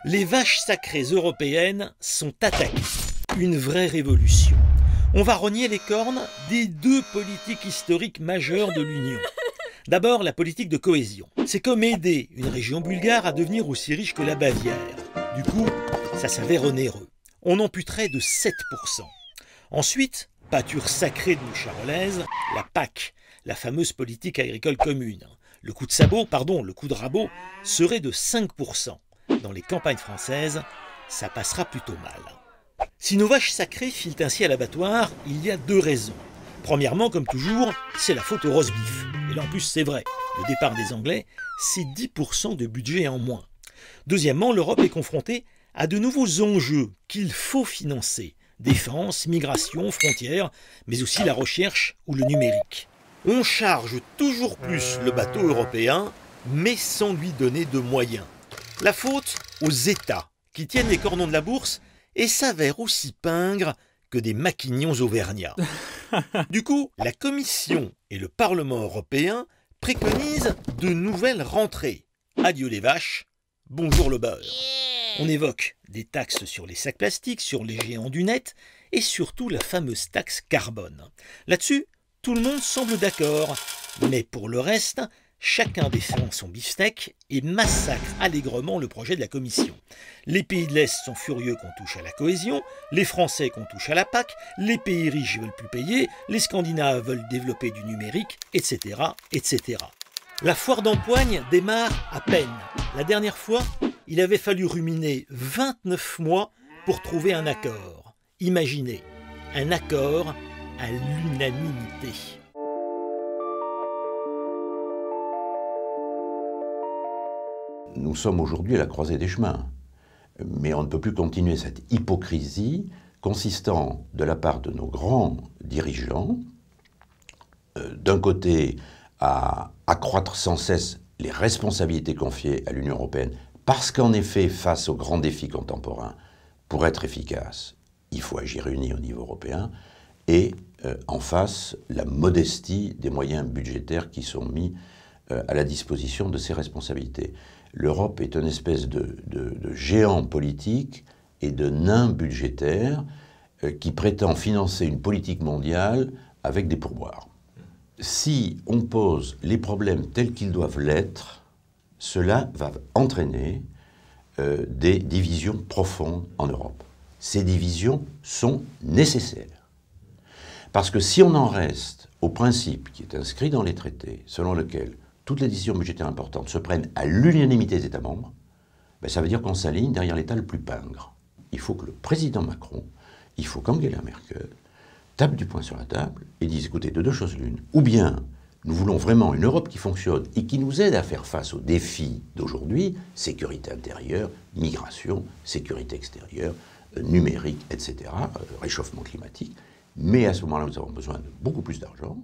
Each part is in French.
Les vaches sacrées européennes sont attaquées. Une vraie révolution. On va rogner les cornes des deux politiques historiques majeures de l'Union. D'abord, la politique de cohésion. C'est comme aider une région bulgare à devenir aussi riche que la Bavière. Du coup, ça s'avère onéreux. On amputerait de 7%. Ensuite, pâture sacrée de nos charolaises, la PAC, la fameuse politique agricole commune. Le coup de rabot serait de 5%. Dans les campagnes françaises, ça passera plutôt mal. Si nos vaches sacrées filent ainsi à l'abattoir, il y a deux raisons. Premièrement, comme toujours, c'est la faute au roast beef. Et là en plus c'est vrai, le départ des Anglais, c'est 10% de budget en moins. Deuxièmement, l'Europe est confrontée à de nouveaux enjeux qu'il faut financer. Défense, migration, frontières, mais aussi la recherche ou le numérique. On charge toujours plus le bateau européen, mais sans lui donner de moyens. La faute aux États, qui tiennent les cordons de la bourse et s'avèrent aussi pingres que des maquignons auvergnats. Du coup, la Commission et le Parlement européen préconisent de nouvelles rentrées. Adieu les vaches, bonjour le beurre. On évoque des taxes sur les sacs plastiques, sur les géants du net et surtout la fameuse taxe carbone. Là-dessus, tout le monde semble d'accord, mais pour le reste, chacun défend son beefsteak et massacre allègrement le projet de la Commission. Les pays de l'Est sont furieux qu'on touche à la cohésion, les Français qu'on touche à la PAC, les pays riches veulent plus payer, les Scandinaves veulent développer du numérique, etc., etc. La foire d'empoigne démarre à peine. La dernière fois, il avait fallu ruminer 29 mois pour trouver un accord. Imaginez, un accord à l'unanimité. Nous sommes aujourd'hui à la croisée des chemins. Mais on ne peut plus continuer cette hypocrisie consistant de la part de nos grands dirigeants, d'un côté à accroître sans cesse les responsabilités confiées à l'Union européenne, parce qu'en effet, face aux grands défis contemporains, pour être efficace, il faut agir uni au niveau européen, et en face, la modestie des moyens budgétaires qui sont mis à la disposition de ces responsabilités. L'Europe est une espèce de géant politique et de nain budgétaire qui prétend financer une politique mondiale avec des pourboires. Si on pose les problèmes tels qu'ils doivent l'être, cela va entraîner des divisions profondes en Europe. Ces divisions sont nécessaires. Parce que si on en reste au principe qui est inscrit dans les traités, selon lequel toutes les décisions budgétaires importantes se prennent à l'unanimité des États membres, ben ça veut dire qu'on s'aligne derrière l'État le plus pingre. Il faut que le président Macron, il faut qu'Angela Merkel tape du poing sur la table et dise, écoutez, de deux choses l'une, ou bien nous voulons vraiment une Europe qui fonctionne et qui nous aide à faire face aux défis d'aujourd'hui, sécurité intérieure, migration, sécurité extérieure, numérique, etc., réchauffement climatique, mais à ce moment-là, nous avons besoin de beaucoup plus d'argent,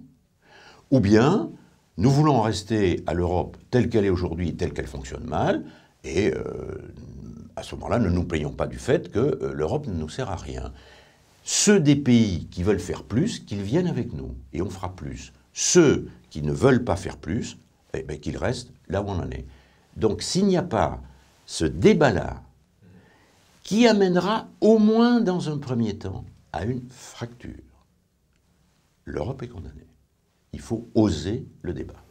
ou bien nous voulons rester à l'Europe telle qu'elle est aujourd'hui, telle qu'elle fonctionne mal, et à ce moment-là, ne nous plaignons pas du fait que l'Europe ne nous sert à rien. Ceux des pays qui veulent faire plus, qu'ils viennent avec nous, et on fera plus. Ceux qui ne veulent pas faire plus, eh bien, qu'ils restent là où on en est. Donc s'il n'y a pas ce débat-là, qui amènera au moins dans un premier temps à une fracture, l'Europe est condamnée. Il faut oser le débat.